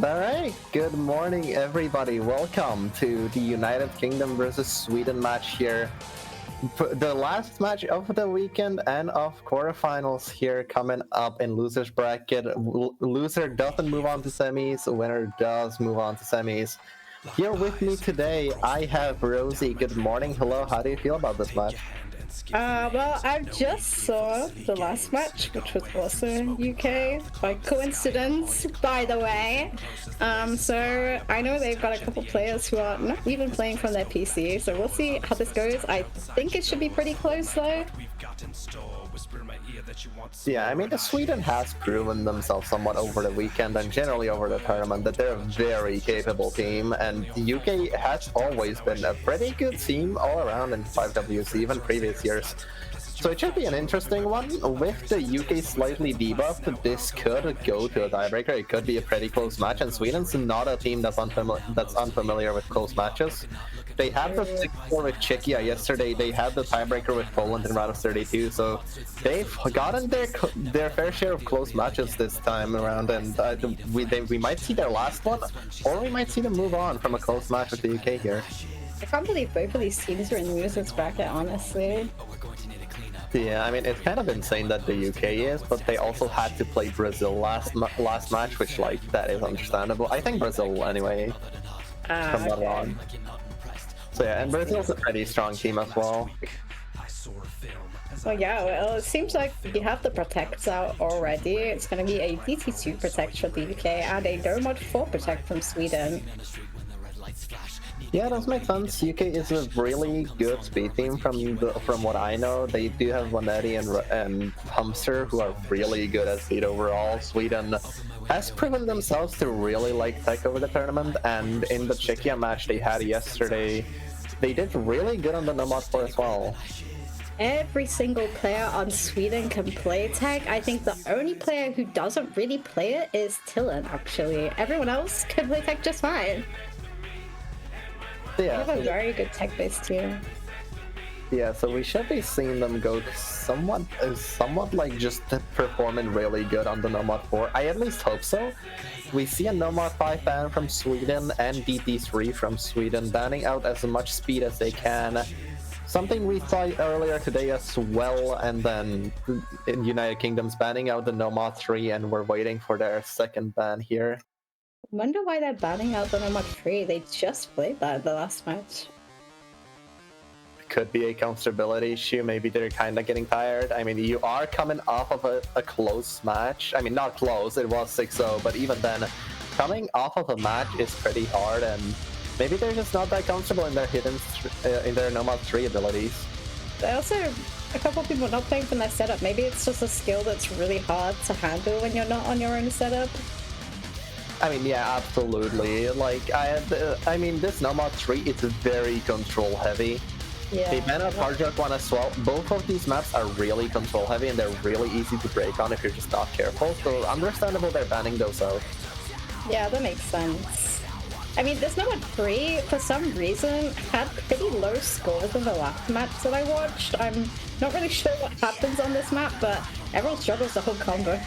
Alright, good morning everybody. Welcome to the United Kingdom versus Sweden match here. The last match of the weekend and of quarterfinals here coming up in loser's bracket. Loser doesn't move on to semis, winner does move on to semis. Here with me today, I have Rosie. Good morning. Hello, how do you feel about this match? Well, I just saw the last match, which was also in UK, by coincidence, by the way. So I know they've got a couple players who are not even playing from their PC, so we'll see how this goes. I think it should be pretty close, though. Yeah, I mean, Sweden has proven themselves somewhat over the weekend and generally over the tournament that they're a very capable team, and the UK has always been a pretty good team all around in 5Ws, even previous years. So it should be an interesting one. With the UK slightly debuffed, this could go to a tiebreaker. It could be a pretty close match, and Sweden's not a team that's unfamiliar with close matches. They had the 6-4 with Czechia yesterday. They had the tiebreaker with Poland in round of 32. So they've gotten their fair share of close matches this time around, and we might see their last one, or we might see them move on from a close match with the UK here. I can't believe both of these teams are in losers bracket, honestly. Yeah, I mean, it's kind of insane that the UK is, but they also had to play Brazil last match, which, like, that is understandable. I think Brazil, anyway, from that Okay. on. So yeah, and Brazil's a pretty strong team as well. So yeah, well, it seems like you have the protects out already. It's gonna be a DT2 protect for the UK and a Nomad 4 protect from Sweden. Yeah, that makes sense. UK is a really good speed team from what I know. They do have Vanetti and Humster, who are really good at speed overall. Sweden has proven themselves to really like tech over the tournament, and in the Czechia match they had yesterday, they did really good on the Nomad 4 as well. Every single player on Sweden can play tech. I think the only player who doesn't really play it is Tillen, actually. Everyone else can play tech just fine. Yeah, They have a very good tech-based team. Yeah, so we should be seeing them go somewhat like just performing really good on the Nomad 4. I at least hope so. We see a Nomad 5 ban from Sweden and DT3 from Sweden, banning out as much speed as they can. Something we saw earlier today as well, and then in United Kingdom's banning out the Nomad 3, and we're waiting for their second ban here. Wonder why they're banning out the Nomad 3. They just played that in the last match. Could be a comfortability issue. Maybe they're kind of getting tired. I mean, you are coming off of a close match. I mean, not close, it was 6-0, but even then, coming off of a match is pretty hard, and maybe they're just not that comfortable in their in their Nomad 3 abilities. They also, a couple of people not playing from their setup. Maybe it's just a skill that's really hard to handle when you're not on your own setup. I mean, yeah, absolutely. Like, I mean, this Nomad 3 is very control heavy. Yeah. They ban out Hardrock 1 as well. Both of these maps are really control heavy, and they're really easy to break on if you're just not careful. So understandable they're banning those out. Yeah, that makes sense. I mean, this Nomad 3, for some reason, had pretty low scores in the last match that I watched. I'm not really sure what happens on this map, but everyone struggles the whole combo.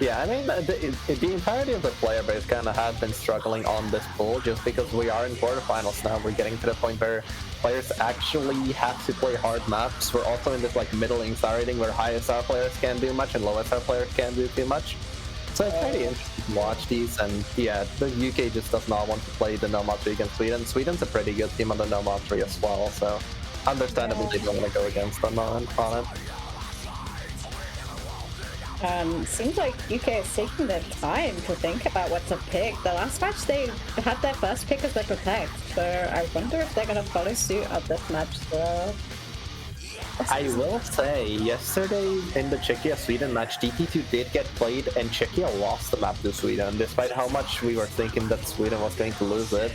Yeah, I mean, the entirety of the player base kind of has been struggling on this pool just because we are in quarterfinals now. We're getting to the point where players actually have to play hard maps. We're also in this like middling star rating where high SR players can't do much and low SR players can't do too much. So it's pretty interesting to watch these, and yeah, the UK just does not want to play the Nomad 3 against Sweden. Sweden's a pretty good team on the Nomad 3 as well, so understandable they don't want to go against them on it. Seems like UK is taking their time to think about what to pick. The last match they had their first pick as their protect, so I wonder if they're gonna follow suit at this match as well. I will say, yesterday in the Czechia-Sweden match, DT2 did get played, and Czechia lost the map to Sweden, despite how much we were thinking that Sweden was going to lose it.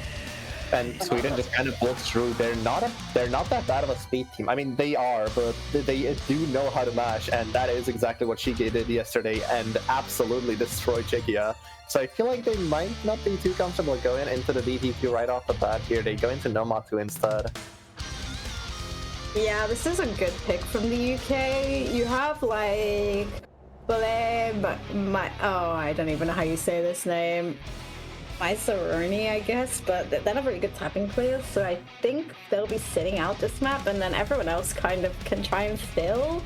And Sweden just kind of broke through. They're not that bad of a speed team. I mean, they are, but they do know how to mash, and that is exactly what Shige did yesterday, and absolutely destroyed Czechia. So I feel like they might not be too comfortable going into the DT2 right off the bat here. They go into Nomad 2 instead. Yeah, this is a good pick from the UK. You have like I don't even know how you say this name. Myceroni, I guess, but they're not very good tapping players, so I think they'll be sitting out this map, and then everyone else kind of can try and fill.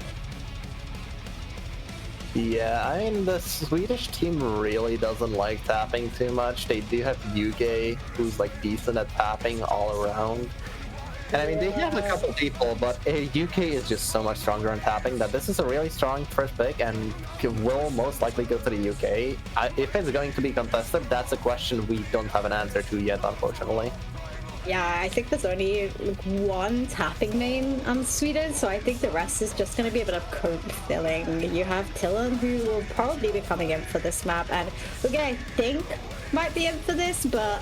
Yeah, I mean, the Swedish team really doesn't like tapping too much. They do have Yuge, who's like decent at tapping all around. And I mean, they have a couple people, but UK is just so much stronger on tapping that this is a really strong first pick and will most likely go to the UK. If it's going to be contested, that's a question we don't have an answer to yet, unfortunately. Yeah, I think there's only like one tapping main on Sweden, so I think the rest is just going to be a bit of code filling. You have Tillen, who will probably be coming in for this map, and Uge, I think, might be in for this, but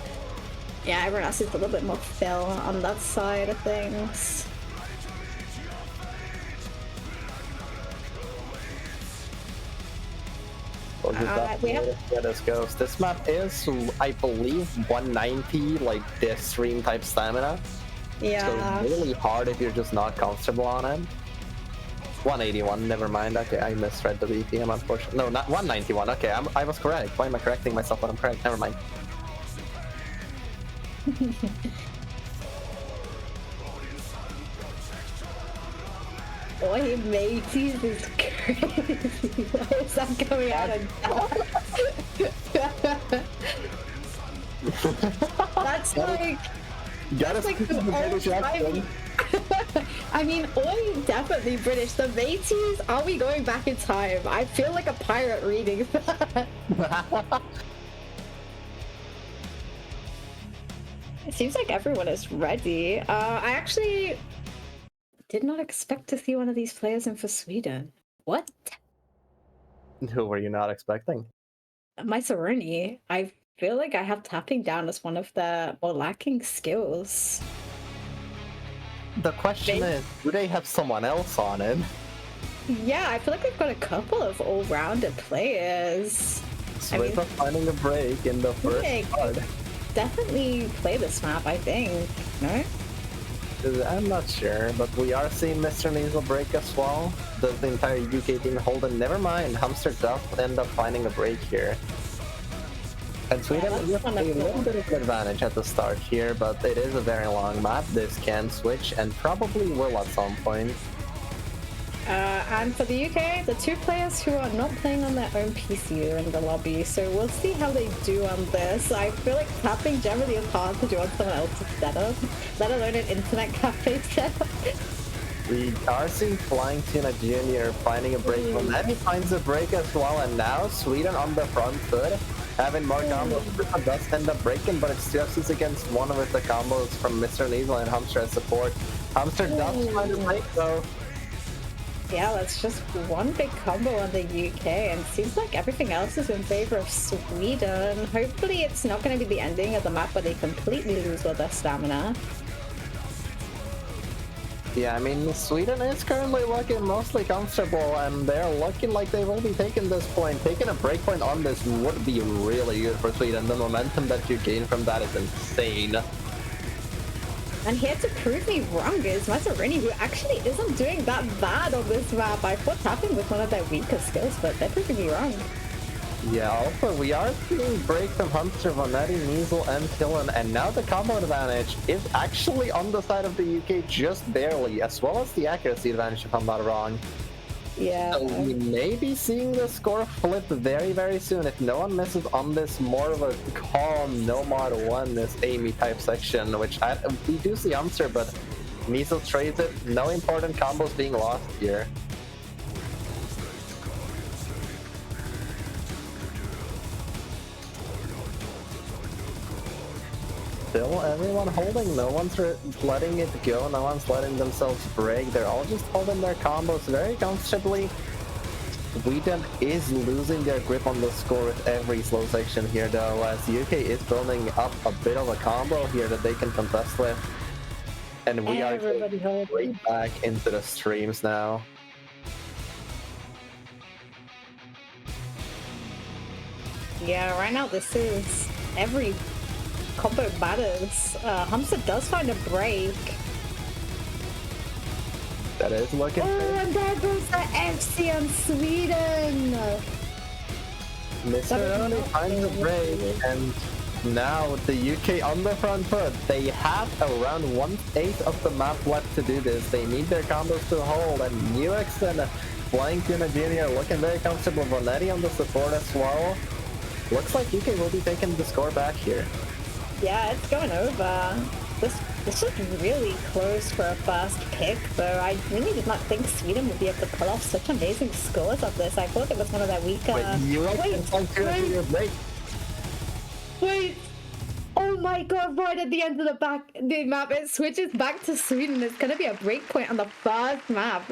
yeah, everyone else is a little bit more fill on that side of things. We have this goes. This map is, I believe, 190, like this stream type stamina. Yeah. So really hard if you're just not comfortable on it. 181, never mind. Okay, I misread the BPM, unfortunately. No, not 191. Okay, I was correct. Why am I correcting myself when I'm correct? Never mind. Oi, mateys is crazy. Why is that coming out of That's like... Gotta That's like speak the the British old accent. I mean, Oi, definitely British. The mateys, are we going back in time? I feel like a pirate reading that. It seems like everyone is ready. I actually did not expect to see one of these players in for Sweden. What? Who were you not expecting? My Sereni. I feel like I have tapping down as one of the more lacking skills. The question is, do they have someone else on it? Yeah, I feel like we've got a couple of all-rounded players. Switch of finding a break in the first part. Definitely play this map, I think. No? I'm not sure, but we are seeing Mr. Nasal break as well. Does the entire UK team hold it? Never mind, Hamster does end up finding a break here. And Sweden with a little bit of an advantage at the start here, but it is a very long map. This can switch and probably will at some point. And for the UK, the two players who are not playing on their own PC are in the lobby, so we'll see how they do on this. I feel like tapping generally is hard to do on someone else's setup, let alone an internet cafe setup. We are seeing Flying Tuna Jr. finding a break, but then he finds a break as well, and now Sweden on the front foot, having more combos. Does end up breaking, but it's just against one with the combos from Mr. Neasel and Hamster as support. Hamster does find a break though. Yeah, that's just one big combo on the UK, and it seems like everything else is in favor of Sweden. Hopefully it's not going to be the ending of the map where they completely lose all their stamina. Yeah, I mean, Sweden is currently looking mostly comfortable, and they're looking like they will be taking this point. Taking a breakpoint on this would be really good for Sweden. The momentum that you gain from that is insane. And here to prove me wrong is Mazzaroni, who actually isn't doing that bad on this map. I thought tapping was one of their weaker skills, but they're proving me wrong. Yeah, also, we are seeing break from Hamster, Vanetti, Measle, and Killen, and now the combo advantage is actually on the side of the UK just barely, as well as the accuracy advantage, if I'm not wrong. Yeah. So we may be seeing the score flip very, very soon. If no one misses on this more of a calm, no mod 1, this Amy type section, which we do see Hamster, but Measle trades it. No important combos being lost here. Still everyone holding, no one's letting it go, no one's letting themselves break, they're all just holding their combos very comfortably. Sweden is losing their grip on the score with every slow section here though, as UK is building up a bit of a combo here that they can contest with. And we are going right back into the streams now. Yeah, right now this is every combo matters. Hamster does find a break. That is looking and there goes the FC on Sweden! Mr. Only finds a break, and now the UK on the front foot. They have around 1/8 of the map left to do this. They need their combos to hold, and Nux and Flying Tuna Jr. looking very comfortable. Vanetti on the support as well. Looks like UK will be taking the score back here. Yeah, it's going over. This is really close for a first pick, though. I really did not think Sweden would be able to pull off such amazing scores of this. I thought it was one of their weaker... Wait! Oh my god, right at the end of the map, it switches back to Sweden. It's gonna be a breakpoint on the first map.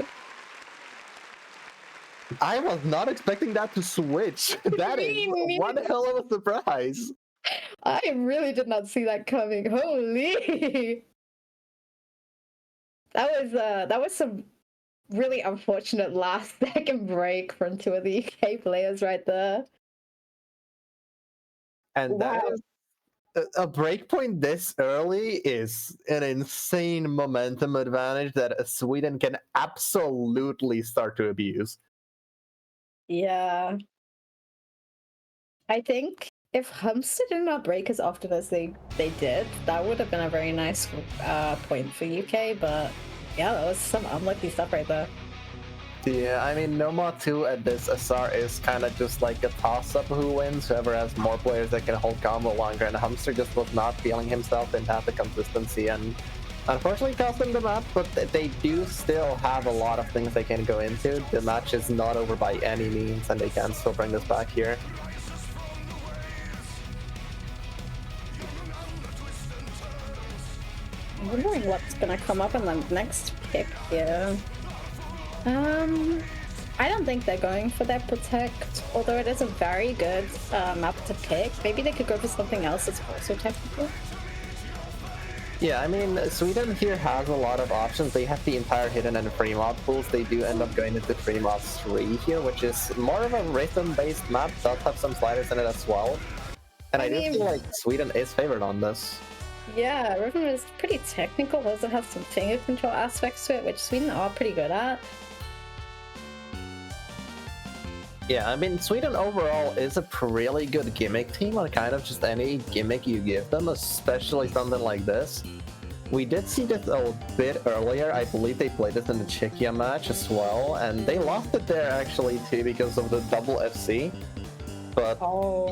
I was not expecting that to switch. That is one hell of a surprise. I really did not see that coming. Holy! That was some really unfortunate last second break from two of the UK players right there. And that is a breakpoint this early is an insane momentum advantage that Sweden can absolutely start to abuse. Yeah. I think if Hamster did not break as often as they did, that would have been a very nice point for UK, but yeah, that was some unlucky stuff right there. Yeah, I mean, Noma 2 at this SR is kind of just like a toss-up who wins. Whoever has more players that can hold combo longer, and Hamster just was not feeling himself, didn't have the consistency, and unfortunately cost them the map, but they do still have a lot of things they can go into. The match is not over by any means, and they can still bring this back here. I'm wondering what's gonna come up in the next pick here. I don't think they're going for their protect, although it is a very good map to pick. Maybe they could go for something else that's also technical. Yeah, I mean, Sweden here has a lot of options. They have the entire hidden and free mod pools. They do end up going into free mod 3 here, which is more of a rhythm-based map. Does have some sliders in it as well. And I do feel like Sweden is favored on this. Yeah, rhythm is pretty technical. Also has some finger control aspects to it, which Sweden are pretty good at. Yeah, I mean, Sweden overall is a really good gimmick team on kind of just any gimmick you give them, especially something like this. We did see this a bit earlier. I believe they played this in the Czechia match as well, and they lost it there actually too because of the double FC. But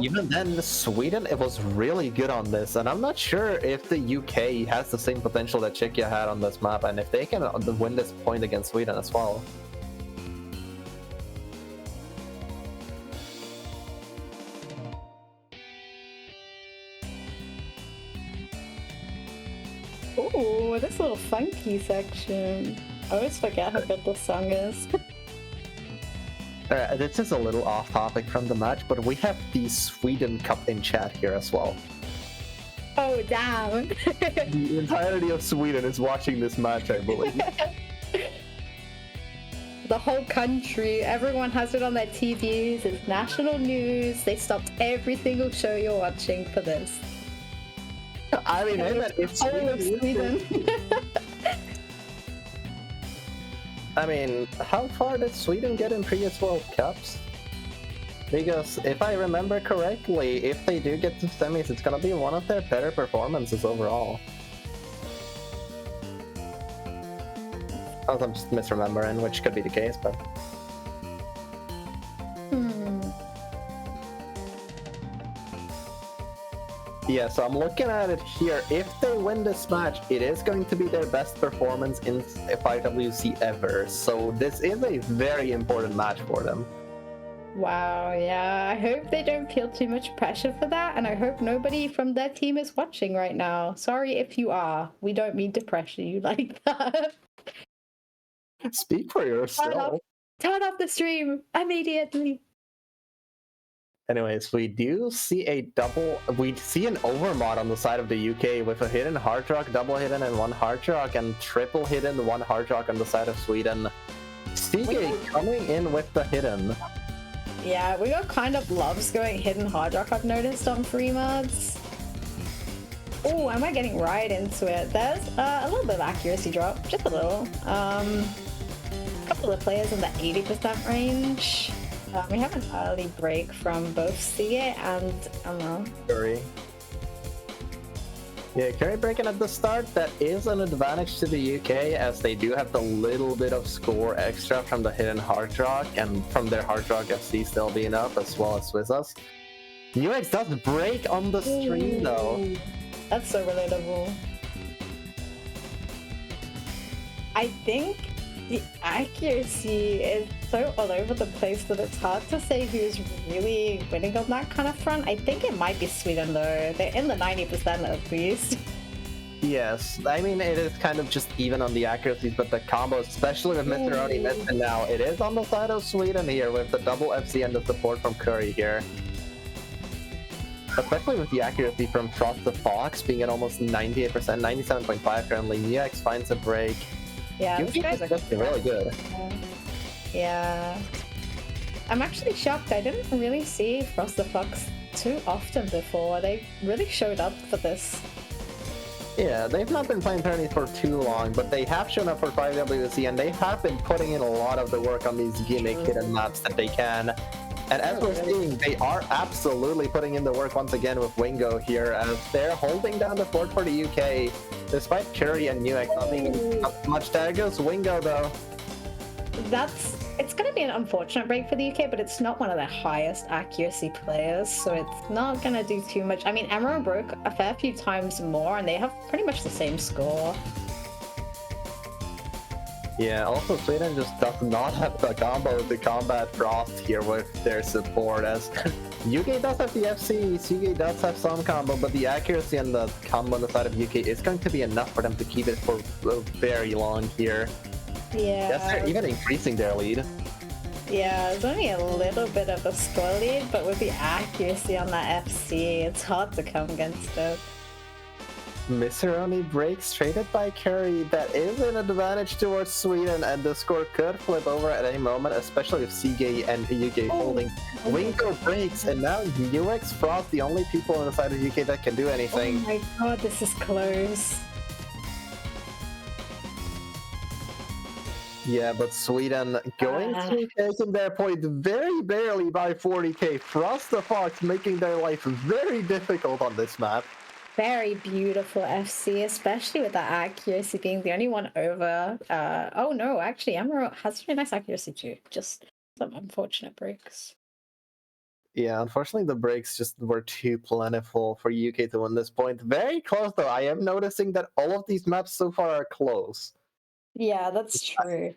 even then, Sweden, it was really good on this, and I'm not sure if the UK has the same potential that Czechia had on this map, and if they can win this point against Sweden as well. Ooh, this little funky section. I always forget how good this song is. This is a little off topic from the match, but we have the Sweden Cup in chat here as well. Oh, damn. The entirety of Sweden is watching this match, I believe. The whole country, everyone has it on their TVs, it's national news. They stopped every single show you're watching for this. I mean, it's Sweden. I mean, how far did Sweden get in previous World Cups? Because if I remember correctly, if they do get to semis, it's gonna be one of their better performances overall. I'm just misremembering, which could be the case, but... Yeah, so I'm looking at it here. If they win this match, it is going to be their best performance in FIWC ever. So this is a very important match for them. Wow, yeah. I hope they don't feel too much pressure for that, and I hope nobody from their team is watching right now. Sorry if you are. We don't mean to pressure you like that. Speak for yourself. Turn off the stream immediately. Anyways, we do see we see an overmod on the side of the UK with a hidden hard rock, double hidden, and one hard rock, and triple hidden, one hard rock on the side of Sweden. CK coming in with the hidden. Yeah, we got kind of loves going hidden hard rock, I've noticed on free mods. Oh, am I getting right into it? There's a little bit of accuracy drop, just a little. A couple of players in the 80% range. We have an early break from both CA and, I don't know, Curry. Yeah, Curry breaking at the start. That is an advantage to the UK, as they do have the little bit of score extra from the hidden hard rock and from their hard rock FC still being up, as well as Swizzas. Nuex does break on the stream though. That's so relatable. I think the accuracy is so all over the place that it's hard to say who's really winning on that kind of front. I think it might be Sweden though. They're in the 90% at least. Yes, I mean, it is kind of just even on the accuracies, but the combo, especially with Mr. Oni Mr. now, it is on the side of Sweden here with the double FC and the support from Curry here. Especially with the accuracy from Frost the Fox being at almost 98%, 97.5 currently. Nuex finds a break. Yeah, these guys are really good. Yeah. I'm actually shocked. I didn't really see Frost the Fox too often before. They really showed up for this. Yeah, they've not been playing tourneys for too long, but they have shown up for 5WC, and they have been putting in a lot of the work on these gimmick hidden maps that they can. And as we're seeing, they are absolutely putting in the work once again with Wingo here, as they're holding down the fort for the UK, despite Curry and Nuex not being up much. There goes Wingo, though. That's It's going to be an unfortunate break for the UK, but it's not one of their highest accuracy players, so it's not going to do too much. I mean, Emerald broke a fair few times more, and they have pretty much the same score. Yeah, also Sweden just does not have the combo to combat Frost here with their support, as UK does have the FCs, UK does have some combo, but the accuracy and the combo on the side of UK is going to be enough for them to keep it for very long here. Yeah. Yes, they're even increasing their lead. Yeah, there's only a little bit of a score lead, but with the accuracy on that FC, it's hard to come against it. Miseroni breaks traded by Curry. That is an advantage towards Sweden, and the score could flip over at any moment, especially if Seagate and UK holding. Winko breaks, and now UX Frost, the only people on the side of UK that can do anything. Oh my god, this is close. Yeah, but Sweden going to taking their point very barely by 40k. Frost the Fox making their life very difficult on this map. Very beautiful FC, especially with that accuracy being the only one over. Oh no, actually, Emerald has really nice accuracy too. Just some unfortunate breaks. Yeah, unfortunately, the breaks just were too plentiful for UK to win this point. Very close, though. I am noticing that all of these maps so far are close. Yeah, that's true.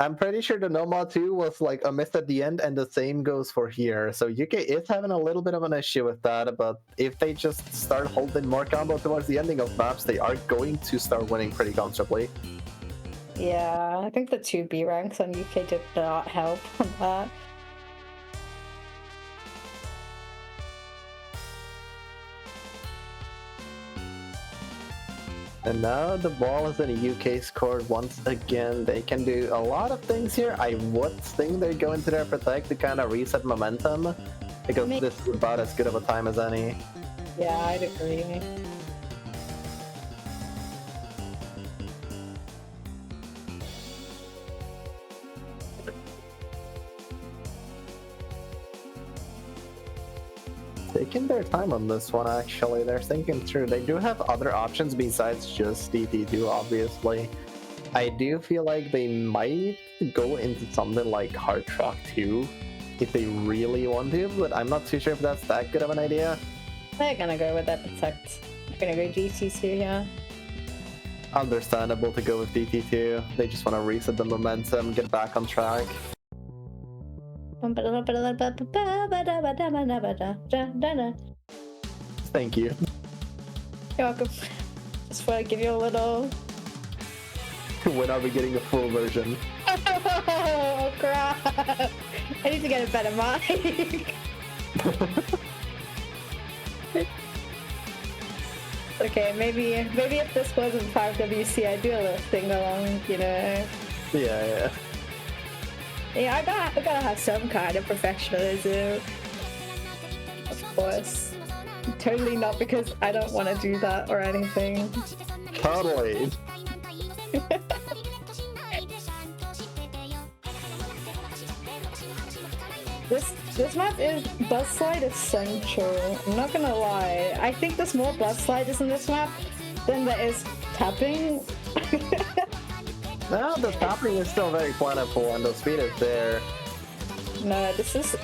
I'm pretty sure the Nomad 2 was like a miss at the end, and the same goes for here. So UK is having a little bit of an issue with that, but if they just start holding more combo towards the ending of maps, they are going to start winning pretty comfortably. Yeah, I think the 2B ranks on UK did not help on that. And now the ball is in a UK scored once again. They can do a lot of things here. I would think they're going to their protect to kind of reset momentum, because this is about as good of a time as any. Yeah, I'd agree. Taking their time on this one, actually. They're thinking through. They do have other options besides just DT2, obviously. I do feel like they might go into something like Hard Truck 2 if they really want to, but I'm not too sure if that's that good of an idea. They're gonna go with that protect. They're gonna go DT2 here. Understandable to go with DT2. They just want to reset the momentum, get back on track. Thank you. You're welcome. Just want to give you a little... When are we getting a full version? Oh crap! I need to get a better mic. Okay, maybe if this wasn't 5WC, I'd do a little sing along, you know. Yeah. Yeah, I gotta have some kind of professionalism. Of course. Totally not because I don't want to do that or anything. Totally. This map is bus slide essential. I'm not gonna lie. I think there's more bus sliders in this map than there is tapping. No, the tapping is still very plentiful and the speed is there. No, this is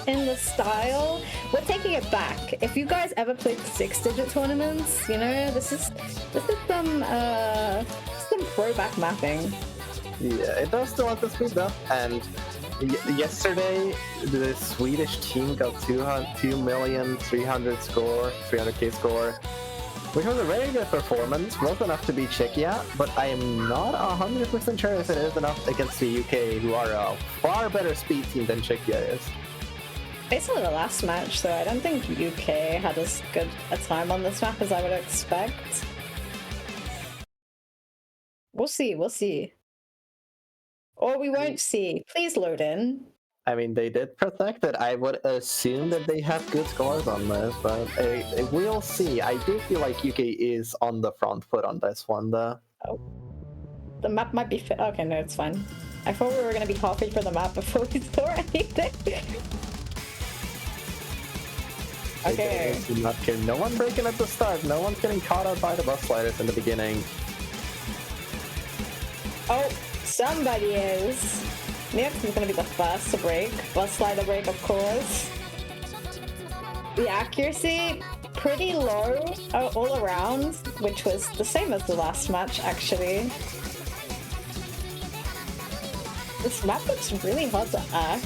in the style. We're taking it back. If you guys ever played 6-digit tournaments, you know, this is some throwback mapping. Yeah, it does still have the speed though. And yesterday, the Swedish team got 2,300,000 score, which was a very good performance. Wasn't enough to beat Czechia, but I am not 100% sure if it is enough against the UK, who are a far better speed team than Czechia is. Based on the last match, though, I don't think UK had as good a time on this map as I would expect. We'll see. Or we won't see. Please load in. I mean, they did protect it. I would assume that they have good scores on this, but we'll see. I do feel like UK is on the front foot on this one, though. Oh. The map might be fit. Okay, no, it's fine. I thought we were going to be halfway for the map before we saw anything. Okay. No one breaking at the start. No one's getting caught out by the bus sliders in the beginning. Oh, somebody is. Neox is going to be the first to break. First slider break, of course. The accuracy, pretty low all around, which was the same as the last match, actually. This map looks really hard to hack.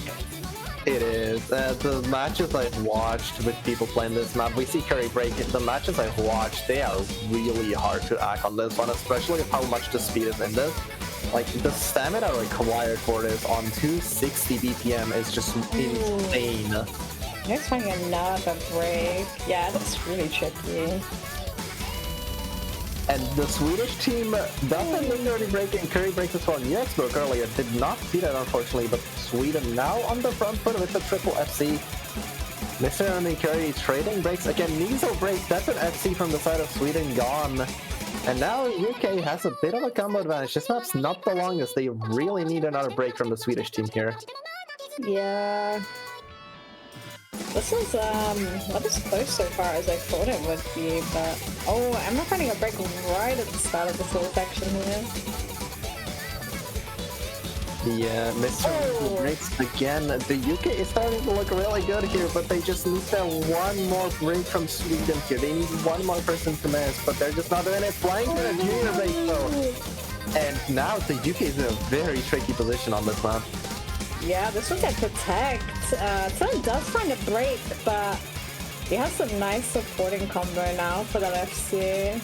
It is. The matches I've watched with people playing this map, we see Curry break it. The matches I've watched, they are really hard to hack on this one, especially with how much the speed is in this. Like, the stamina required for this on 260 BPM is just insane. Next finding another break. Yeah, that's really tricky. And the Swedish team doesn't literally break and Curry breaks as well. Neox broke earlier, did not see that unfortunately, but Sweden now on the front foot with the triple FC. Mr. and Curry trading breaks again. Niso breaks, that's an FC from the side of Sweden gone. And now UK has a bit of a combo advantage. This map's not the longest. They really need another break from the Swedish team here. Yeah. This is not as close so far as I thought it would be, but oh, I'm not finding a break right at the start of this little section here. Yeah, Mr. breaks again. The UK is starting to look really good here, but they just need that one more break from Sweden here. They need one more person to miss, but they're just not doing it. Flying to the junior break though. And now the UK is in a very tricky position on this map. Yeah, this one's at Protect. Someone does find a break, but he has some nice supporting combo now for the FC.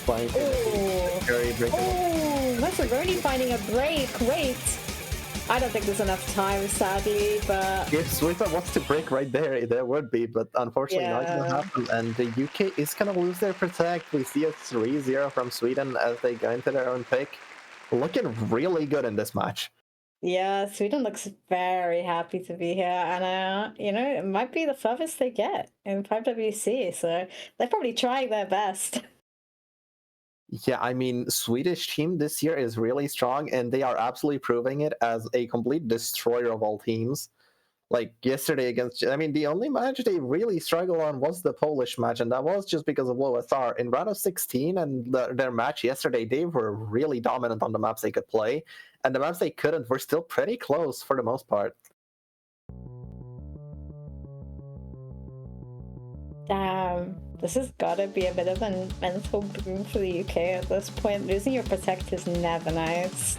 Flying to the Curry break. Oh, that's Roni finding a break. Wait. I don't think there's enough time, sadly, but... If Swifa wants to break right there, there would be, but unfortunately not going to happen. And the UK is going to lose their Protect. We see a 3-0 from Sweden as they go into their own pick. Looking really good in this match. Yeah, Sweden looks very happy to be here, and you know, it might be the furthest they get in 5WC, so they're probably trying their best. Yeah, I mean, Swedish team this year is really strong, and they are absolutely proving it as a complete destroyer of all teams. Like yesterday against, I mean, the only match they really struggled on was the Polish match, and that was just because of low SR. In round of 16 and their match yesterday, they were really dominant on the maps they could play, and the maps they couldn't were still pretty close for the most part. Damn, this has gotta be a bit of a mental boom for the UK at this point. Losing your Protect is never nice.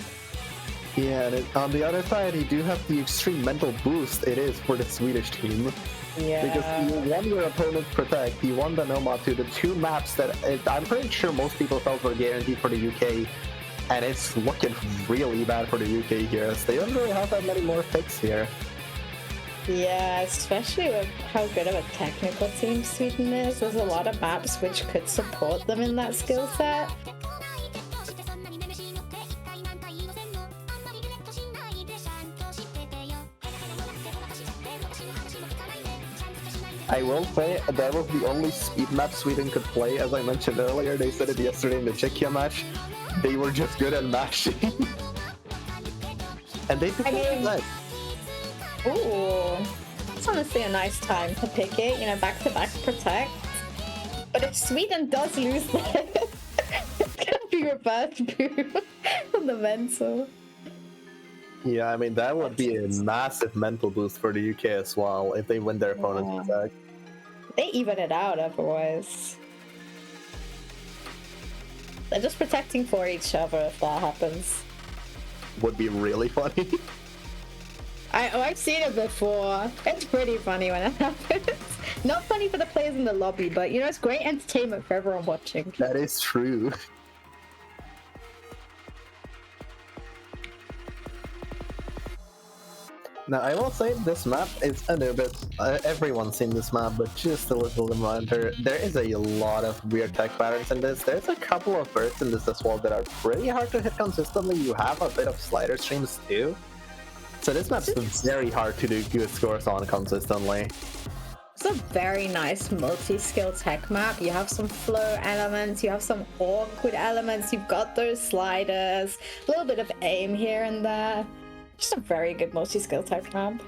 Yeah, and on the other side, you do have the extreme mental boost it is for the Swedish team. Yeah. Because you won your opponent's Protect, you won the Nomad 2, the two maps that I'm pretty sure most people felt were guaranteed for the UK. And it's looking really bad for the UK here, as they don't really have that many more picks here. Yeah, especially with how good of a technical team Sweden is. There's a lot of maps which could support them in that skill set. I will say that was the only speed map Sweden could play, as I mentioned earlier. They said it yesterday in the Czechia match. They were just good at mashing. And they picked that. Ooh, it's honestly a nice time to pick it, you know, back-to-back Protect. But if Sweden does lose that, it's gonna be reverse boom on the mental. Yeah, I mean, that would be a massive mental boost for the UK as well, if they win their opponent's Protect. They even it out otherwise. They're just protecting for each other if that happens. Would be really funny. I've seen it before. It's pretty funny when it happens. Not funny for the players in the lobby, but you know, it's great entertainment for everyone watching. That is true. Now, I will say this map is a little bit... everyone's seen this map, but just a little reminder, there is a lot of weird tech patterns in this. There's a couple of bursts in this as well that are pretty hard to hit consistently. You have a bit of slider streams too. So this map's very hard to do good scores on consistently. It's a very nice multi-skill tech map. You have some flow elements, you have some awkward elements, you've got those sliders, a little bit of aim here and there. Just a very good multi-skill tech map.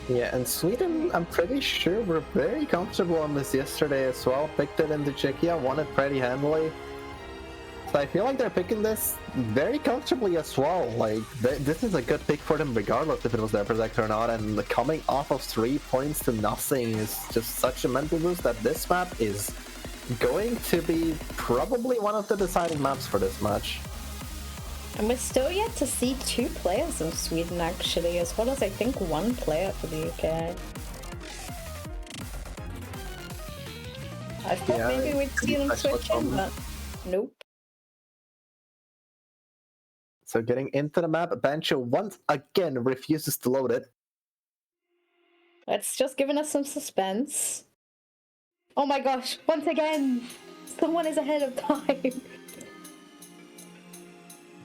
Yeah, and Sweden, I'm pretty sure were very comfortable on this yesterday as well. Picked it into Czechia, won it pretty handily. So I feel like they're picking this very comfortably as well. Like, this is a good pick for them regardless if it was their protector or not, and coming off of 3 points to nothing is just such a mental boost that this map is going to be probably one of the deciding maps for this match. And we're still yet to see 2 players in Sweden actually, as well as I think 1 player for the UK. I thought maybe we'd see them switching, but nope. So getting into the map, Bancho once again refuses to load it. It's just giving us some suspense. Oh my gosh, once again! Someone is ahead of time!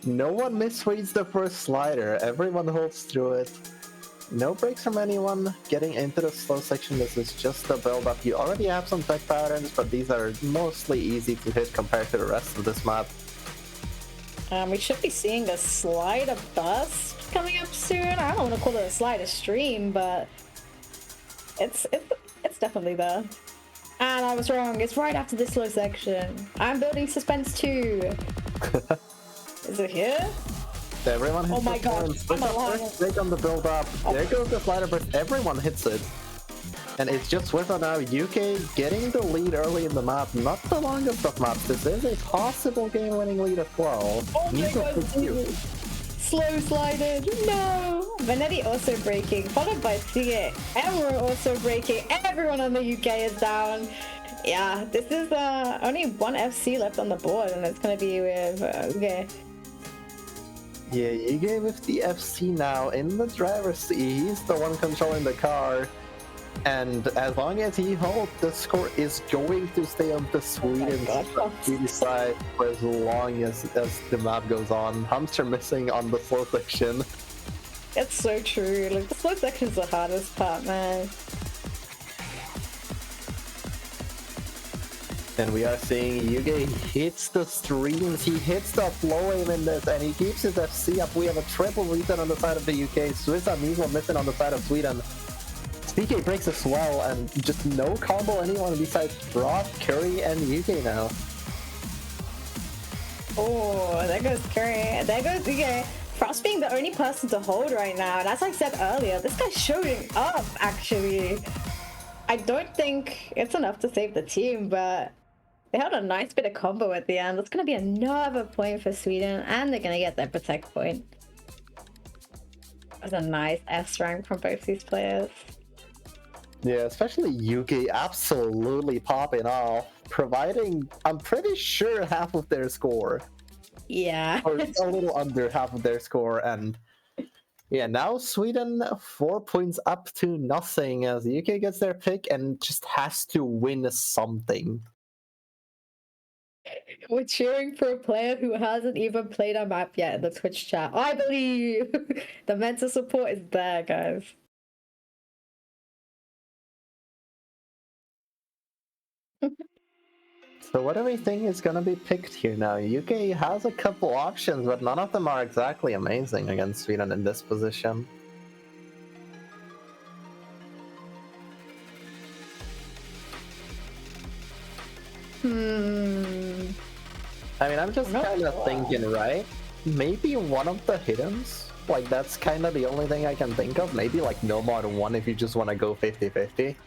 No one misreads the first slider, everyone holds through it. No breaks from anyone. Getting into the slow section, this is just a build-up. You already have some tech patterns, but these are mostly easy to hit compared to the rest of this map. We should be seeing a slider bust coming up soon. I don't want to call it a slider stream, but it's definitely there. And I was wrong. It's right after this slow section. I'm building suspense too. Is it here? Everyone hits oh my god, I'm alive. Break on the build up. Oh. There goes the slider burst. Everyone hits it. And it's just with now UK getting the lead early in the map. Not the longest of maps. This is a possible game-winning lead as well. Oh my god, slow slided. No! Venetti also breaking, followed by Sige. Emerald also breaking. Everyone on the UK is down. Yeah, this is only 1 FC left on the board, and it's gonna be with okay. Yeah, Yuge with the FC now in the driver's seat. He's the one controlling the car. And as long as he holds, the score is going to stay on the Sweden side for as long as the map goes on. Hamster missing on the slow section. It's so true. Like, the slow section is the hardest part, man. And we are seeing Yuge hits the streams, he hits the flow aim in this, and he keeps his FC up. We have a triple reset on the side of the UK, Swiss Amigo missing on the side of Sweden. PK breaks as well, and just no combo anyone besides Frost, Curry, and UK now. Oh, there goes Curry. There goes UK. Frost being the only person to hold right now, and as I said earlier, this guy's showing up, actually. I don't think it's enough to save the team, but they had a nice bit of combo at the end. That's going to be another point for Sweden, and they're going to get their protect point. That's a nice S rank from both these players. Yeah, especially UK absolutely popping off, providing, I'm pretty sure, half of their score. Yeah. Or a little under half of their score, and yeah, now Sweden 4 points up to nothing as the UK gets their pick and just has to win something. We're cheering for a player who hasn't even played a map yet in the Twitch chat. I believe the mental support is there, guys. So what do we think is going to be picked here now? UK has a couple options, but none of them are exactly amazing against Sweden in this position. I mean, I'm just kind of thinking, right? Maybe one of the hiddens? Like, that's kind of the only thing I can think of. Maybe like Nomad 1 if you just want to go 50-50.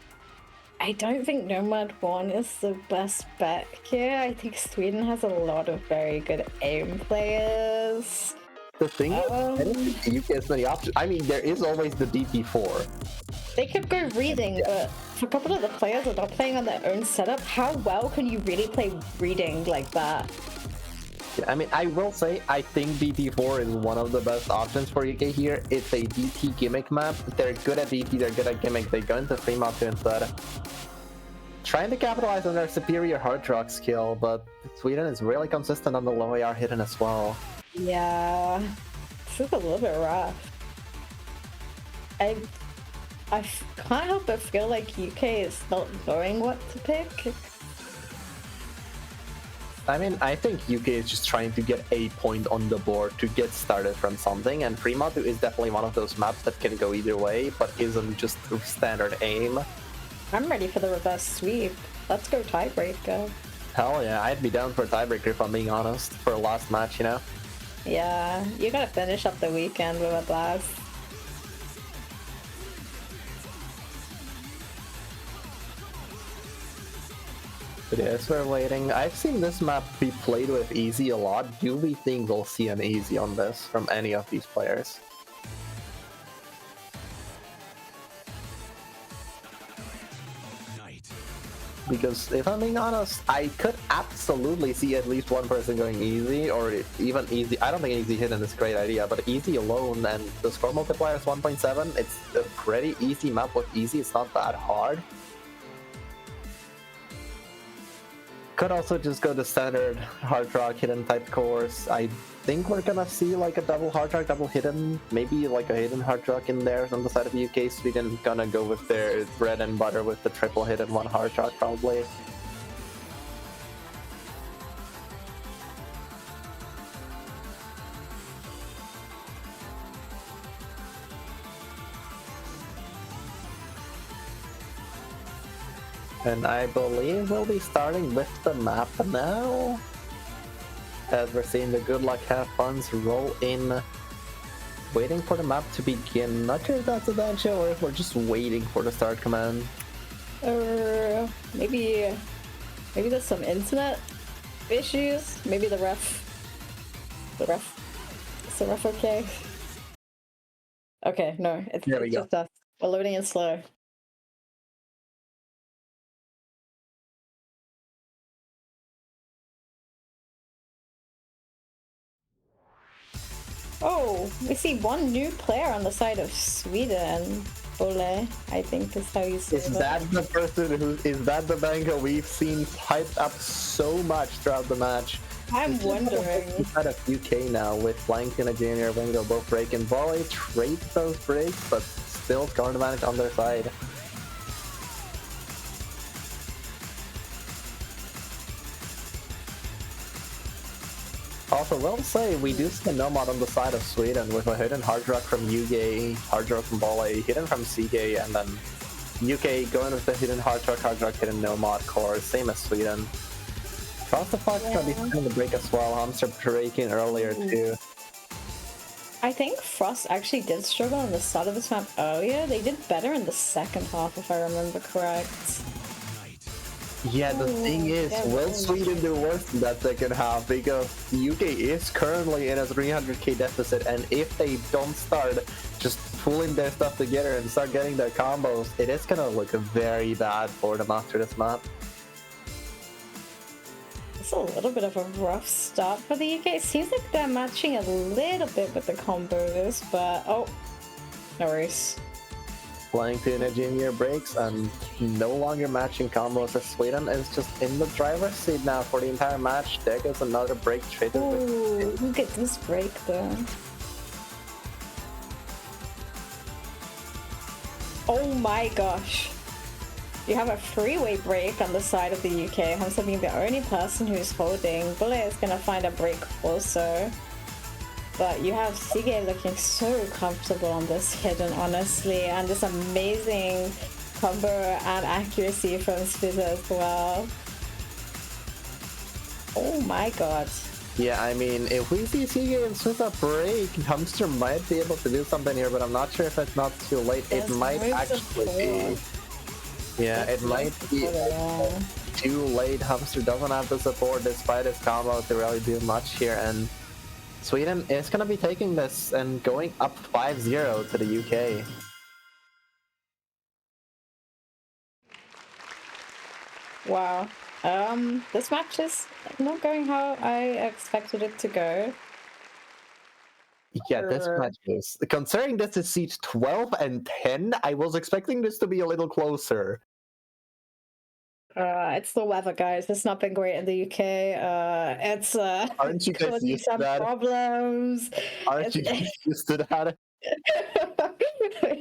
I don't think Nomad 1 is the best bet here. I think Sweden has a lot of very good aim players. The thing is, I don't think the UK has many options. I mean, there is always the DP4. They could go reading, but for a couple of the players that are playing on their own setup, how well can you really play reading like that? Yeah, I mean, I will say, I think DP4 is one of the best options for UK here. It's a DT gimmick map. They're good at DT, they're good at gimmick. They go into Fremont instead. Trying to capitalize on their superior hard rock skill, but Sweden is really consistent on the low AR hidden as well. Yeah, this is a little bit rough. I can't help but feel like UK is not knowing what to pick. I mean, I think UK is just trying to get a point on the board to get started from something, and Fremont is definitely one of those maps that can go either way, but isn't just standard aim. I'm ready for the reverse sweep. Let's go tiebreaker. Hell yeah, I'd be down for a tiebreaker if I'm being honest, for a last match, you know? Yeah, you gotta finish up the weekend with a blast. But yes, we're waiting. I've seen this map be played with easy a lot. Do we think we'll see an easy on this from any of these players? Because if I'm being honest, I could absolutely see at least one person going easy, or even easy. I don't think easy hidden is a great idea, but easy alone and the score multiplier is 1.7. It's a pretty easy map with easy. It's not that hard. Could also just go the standard hard rock hidden type course. I think we're gonna see like a double hard rock, double hidden, maybe like a hidden hard rock in there on the side of UK. Sweden gonna go with their bread and butter with the triple hidden one hard rock probably. And I believe we'll be starting with the map now. As we're seeing the good luck have funs roll in. Waiting for the map to begin. Not sure if that's a danger or if we're just waiting for the start command. Maybe there's some internet issues. Maybe the ref. Is the ref okay? Okay, no, it's just us. We're loading in slow. Oh, we see one new player on the side of Sweden. Ole, I think is how you say it. Is that the person who is that the banker we've seen hyped up so much throughout the match? I'm wondering. Out of UK now with Langton and Junior Wingo both breaking. Volley trades those breaks, but still score advantage on their side. Also, will say we do see a Nomad on the side of Sweden with a hidden hard rock from UK, hard rock from Volley, hidden from CK, and then UK going with the hidden hard rock, hidden Nomad core, same as Sweden. Cross the Fox gonna be finding the break as well. Hamster breaking earlier too. I think Frost actually did struggle on the start of this map earlier. They did better in the second half, if I remember correct. Yeah, the thing is, will Sweden do worse in that second half? Because UK is currently in a 300k deficit, and if they don't start just pulling their stuff together and start getting their combos, it is gonna look very bad for them after this map. It's a little bit of a rough start for the UK. It seems like they're matching a little bit with the combos, but oh, no worries. Flying to an junior breaks and no longer matching combos as Sweden is just in the driver's seat now for the entire match. There goes another break traded with. Look at this break though. Oh my gosh. You have a freeway break on the side of the UK. Hamza being the only person who's holding. Bullet is gonna find a break also. But you have Sige looking so comfortable on this hidden, honestly, and this amazing combo and accuracy from Spizza as well. Oh my god. Yeah, I mean, if we see Sige and Spizza break, Hamster might be able to do something here, but I'm not sure if it's not too late. It might actually be. Yeah, it might be too late. Hamster doesn't have the support despite his combo to really do much here, and Sweden is going to be taking this and going up 5-0 to the UK. Wow. This match is not going how I expected it to go. Yeah, this match is... Considering this is seed 12 and 10, I was expecting this to be a little closer. It's the weather, guys. It's not been great in the UK. It's Aren't you guys used to that? Problems. Aren't you guys used to that?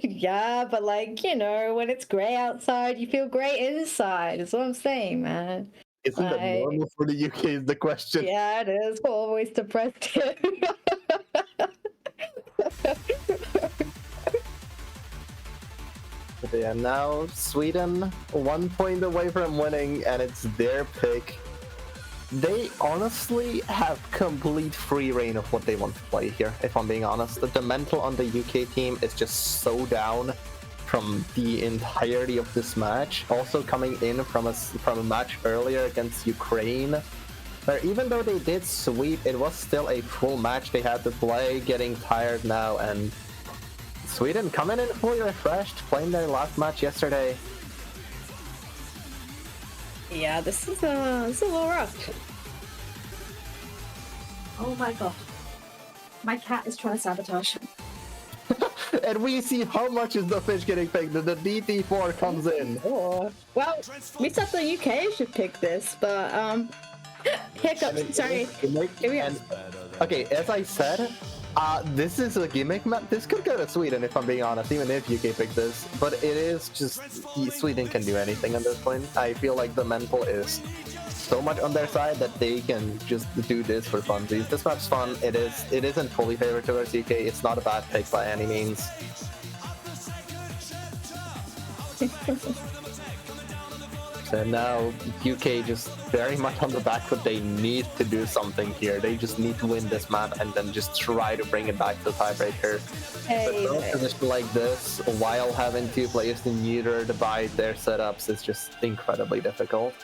Yeah, but like, you know, when it's grey outside, you feel great inside. Is what I'm saying, man. Isn't that normal for the UK is the question? Yeah, it is. We're always depressed. Yeah, now Sweden 1 point away from winning, and it's their pick. They honestly have complete free reign of what they want to play here, if I'm being honest. The mental on the UK team is just so down from the entirety of this match. Also coming in from a match earlier against Ukraine, where even though they did sweep, it was still a full match they had to play, getting tired now, and Sweden coming in fully refreshed, playing their last match yesterday. Yeah, this is a little rough. Oh my god. My cat is trying to sabotage. And we see how much is the fish getting picked. The DT4 comes in. Oh. Well, we thought the UK should pick this, but hiccups. Sorry. Okay, as I said, this is a gimmick map. This could go to Sweden, if I'm being honest, even if UK picked this. But it is just Sweden can do anything at this point. I feel like the mental is so much on their side that they can just do this for funsies. This map's fun. It isn't fully favored towards UK. It's not a bad pick by any means. So now UK just very much on the back foot. They need to do something here. They just need to win this map and then just try to bring it back to the tiebreaker. Hey, but a position like this, while having two players neutered by their setups, is just incredibly difficult.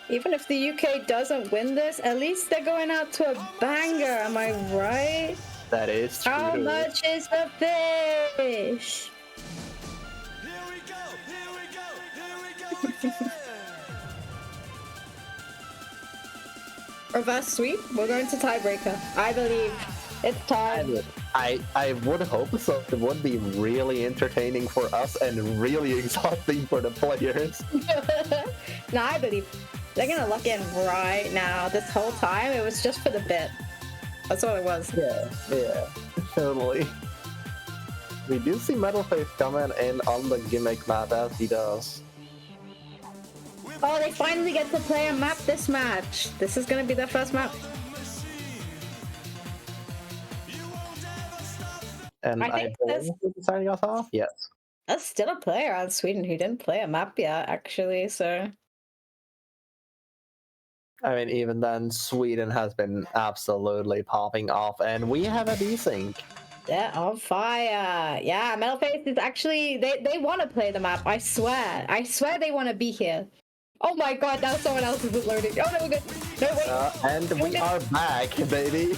even if the UK doesn't win this, at least they're going out to a banger. Am I right? That is true. How much is the fish? Reverse sweep. We're going to tiebreaker. I believe it's time. I would hope so. It would be really entertaining for us and really exhausting for the players. No, I believe they're gonna lock in right now. This whole time, it was just for the bit. That's all it was. Yeah, totally. We do see Metalface coming in on the gimmick map as he does. Oh, they finally get to play a map this match. This is gonna be their first map. And I think believe he's signing us off? Yes. There's still a player on Sweden who didn't play a map yet, actually, so... I mean, even then, Sweden has been absolutely popping off, and we have a desync. They're on fire. Yeah, Metalface is actually... They want to play the map, I swear. I swear they want to be here. Oh my god, now someone else is loading. Oh no, we're good. No, wait. And we are back, baby.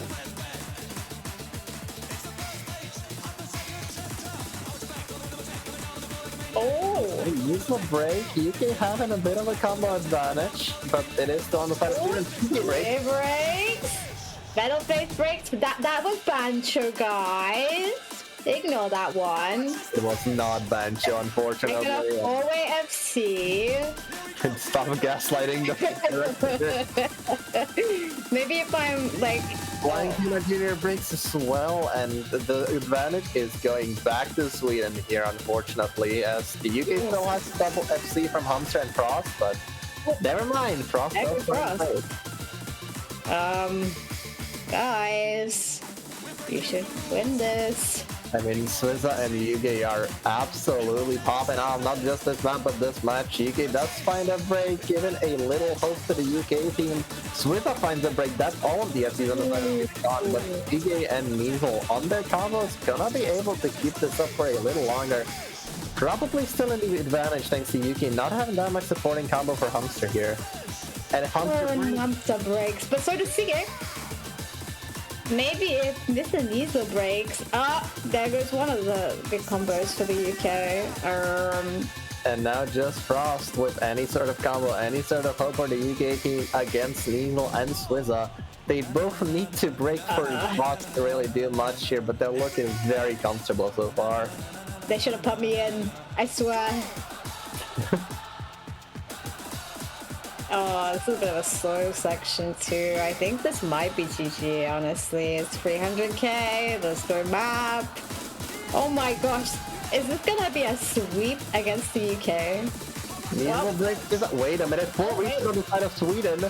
Oh! Useful break. UK having a bit of a combo advantage, but it is still on the side of Sweden. Breaks. Metalface breaks. That was Bancho, guys. Ignore that one. It was not Bancho, unfortunately. Four-way FC. Stop gaslighting the Maybe if I'm like... Flying Peanut Jr. breaks as well, and the advantage is going back to Sweden here, unfortunately, as the UK still has double FC from Hamster and Frost, but never mind, Frost does Frost. Guys, you should win this. I mean, Swizza and UK are absolutely popping off, not just this map, but this match. UK does find a break, giving a little hope to the UK team. Swizza finds a break, that's all of the FCs on the side of gone, but UK and Measle on their combos gonna be able to keep this up for a little longer. Probably still in the advantage thanks to UK not having that much supporting combo for Hamster here. And Hamster breaks, but so does CK. Maybe if Mr. Measle breaks, there goes one of the big combos for the UK. And now just Frost with any sort of combo, any sort of hope for the UK team against Measle and Swizza. They both need to break for Frost to really do much here, but they're looking very comfortable so far. They should have put me in, I swear. Oh, this is a bit of a slow section too. I think this might be GG, honestly. It's 300k, the store map. Oh my gosh. Is this gonna be a sweep against the UK? Wait a minute, 4 weeks on the side of Sweden.